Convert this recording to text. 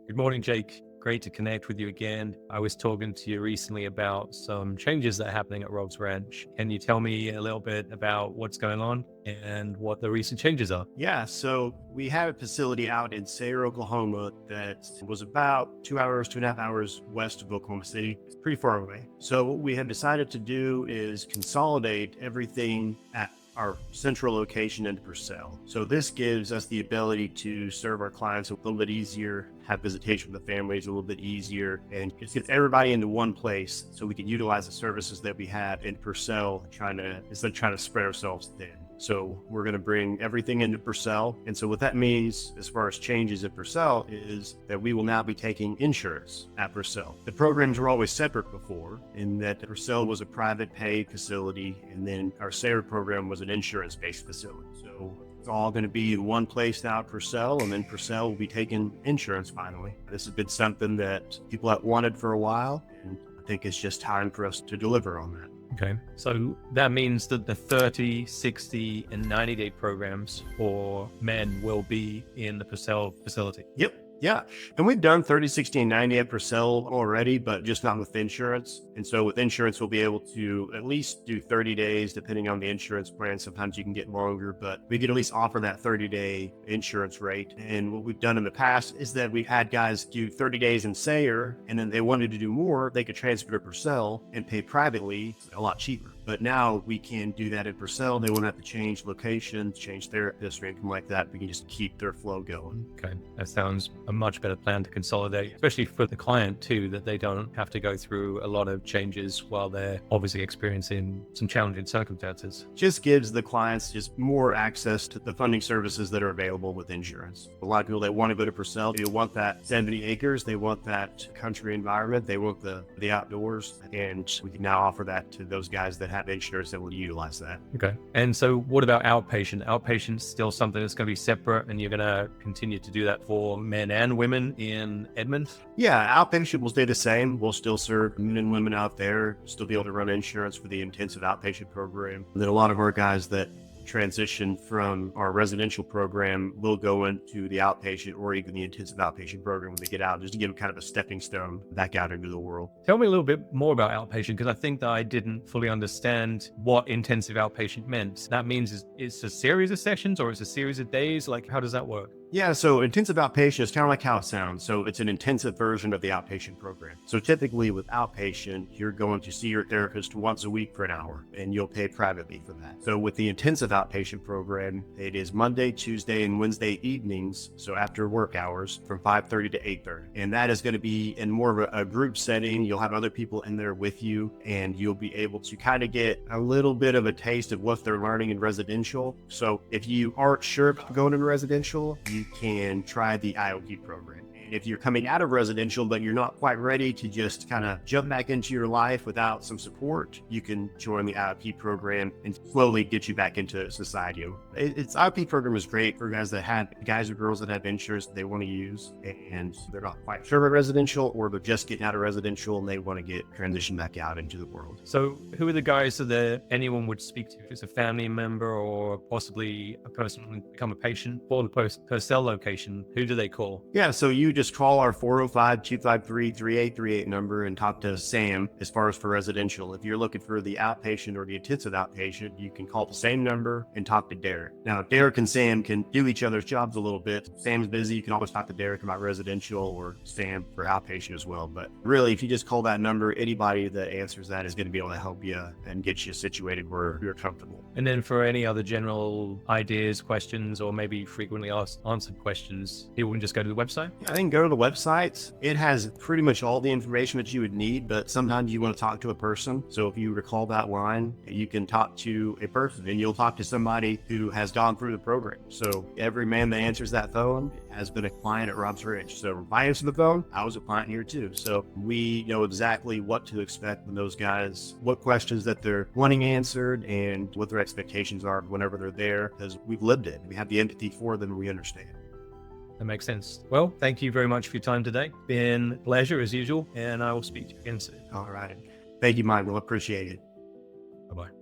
Good morning, Jake. Great to connect with you again. I was talking to you recently about some changes that are happening at Rob's Ranch. Can you tell me a little bit about what's going on and what the recent changes are? Yeah, so we have a facility out in Sayre, Oklahoma that was about 2 hours, 2.5 hours west of Oklahoma City. It's pretty far away. So what we have decided to do is consolidate everything at our central location in Purcell. So this gives us the ability to serve our clients a little bit easier, have visitation with the families a little bit easier, and just get everybody into one place so we can utilize the services that we have in Purcell, instead of trying to spread ourselves thin. So we're going to bring everything into Purcell. And so what that means as far as changes at Purcell is that we will now be taking insurance at Purcell. The programs were always separate before, in that Purcell was a private pay facility, and then our Sayre program was an insurance-based facility. So it's all going to be in one place now at Purcell, and then Purcell will be taking insurance finally. This has been something that people have wanted for a while, and I think it's just time for us to deliver on that. Okay. So that means that the 30, 60, and 90-day programs for men will be in the Purcell facility. Yep. Yeah. And we've done 30, 60, and 90 at Purcell already, but just not with insurance. And so with insurance, we'll be able to at least do 30 days, depending on the insurance plan. Sometimes you can get longer, but we could at least offer that 30-day insurance rate. And what we've done in the past is that we've had guys do 30 days in Sayre, and then they wanted to do more, they could transfer to Purcell and pay privately a lot cheaper. But now we can do that at Purcell. They won't have to change locations, change therapists or anything like that. We can just keep their flow going. Okay. That sounds a much better plan to consolidate, especially for the client too, that they don't have to go through a lot of changes while they're obviously experiencing some challenging circumstances. Just gives the clients just more access to the funding services that are available with insurance. A lot of people that want to go to Purcell, they want that 70 acres, they want that country environment, they want the outdoors, and we can now offer that to those guys that have insurance that will utilize that. Okay. And so what about outpatient? Outpatient's still something that's going to be separate, and you're going to continue to do that for men and women in Edmond? Yeah, outpatient will stay the same. We'll still serve men and women out there, still be able to run insurance for the intensive outpatient program. And then a lot of our guys that transition from our residential program will go into the outpatient or even the intensive outpatient program when they get out, just to give them kind of a stepping stone back out into the world. Tell me a little bit more about outpatient, because I think that I didn't fully understand what intensive outpatient meant. That means it's a series of sessions or it's a series of days? Like, how does that work? Yeah, so intensive outpatient is kind of like how it sounds. So it's an intensive version of the outpatient program. So typically with outpatient, you're going to see your therapist once a week for an hour, and you'll pay privately for that. So with the intensive outpatient program, it is Monday, Tuesday, and Wednesday evenings, so after work hours, from 5:30 to 8:30. And that is going to be in more of a group setting. You'll have other people in there with you, and you'll be able to kind of get a little bit of a taste of what they're learning in residential. So if you aren't sure about going to residential, you can try the IOP program. And if you're coming out of residential, but you're not quite ready to just kind of jump back into your life without some support, you can join the IOP program and slowly get you back into society. IOP program is great for guys or girls that have insurance that they want to use, and they're not quite sure about residential, or they're just getting out of residential and they want to get transitioned back out into the world. So who are the guys that anyone would speak to? If it's a family member or possibly a person who would become a patient for the Purcell location, who do they call? Yeah, so you just call our 405-253-3838 number and talk to Sam as far as for residential. If you're looking for the outpatient or the intensive outpatient, you can call the same number and talk to Derek. Now, Derek and Sam can do each other's jobs a little bit. Sam's busy. You can always talk to Derek about residential, or Sam for outpatient as well. But really, if you just call that number, anybody that answers that is going to be able to help you and get you situated where you're comfortable. And then for any other general ideas, questions, or maybe frequently answered questions, people can just go to the website? I think go to the website. It has pretty much all the information that you would need, but sometimes you want to talk to a person. So if you recall that line, you can talk to a person, and you'll talk to somebody who has gone through the program. So every man that answers that phone has been a client at Rob's Ranch. So if I answer the phone, I was a client here too. So we know exactly what to expect when those guys, what questions that they're wanting answered, and what their expectations are whenever they're there, because we've lived it. We have the empathy for them, and we understand. That makes sense. Well, thank you very much for your time today. Been a pleasure as usual, and I will speak to you again soon. All right. Thank you, Michael. Appreciate it. Bye-bye.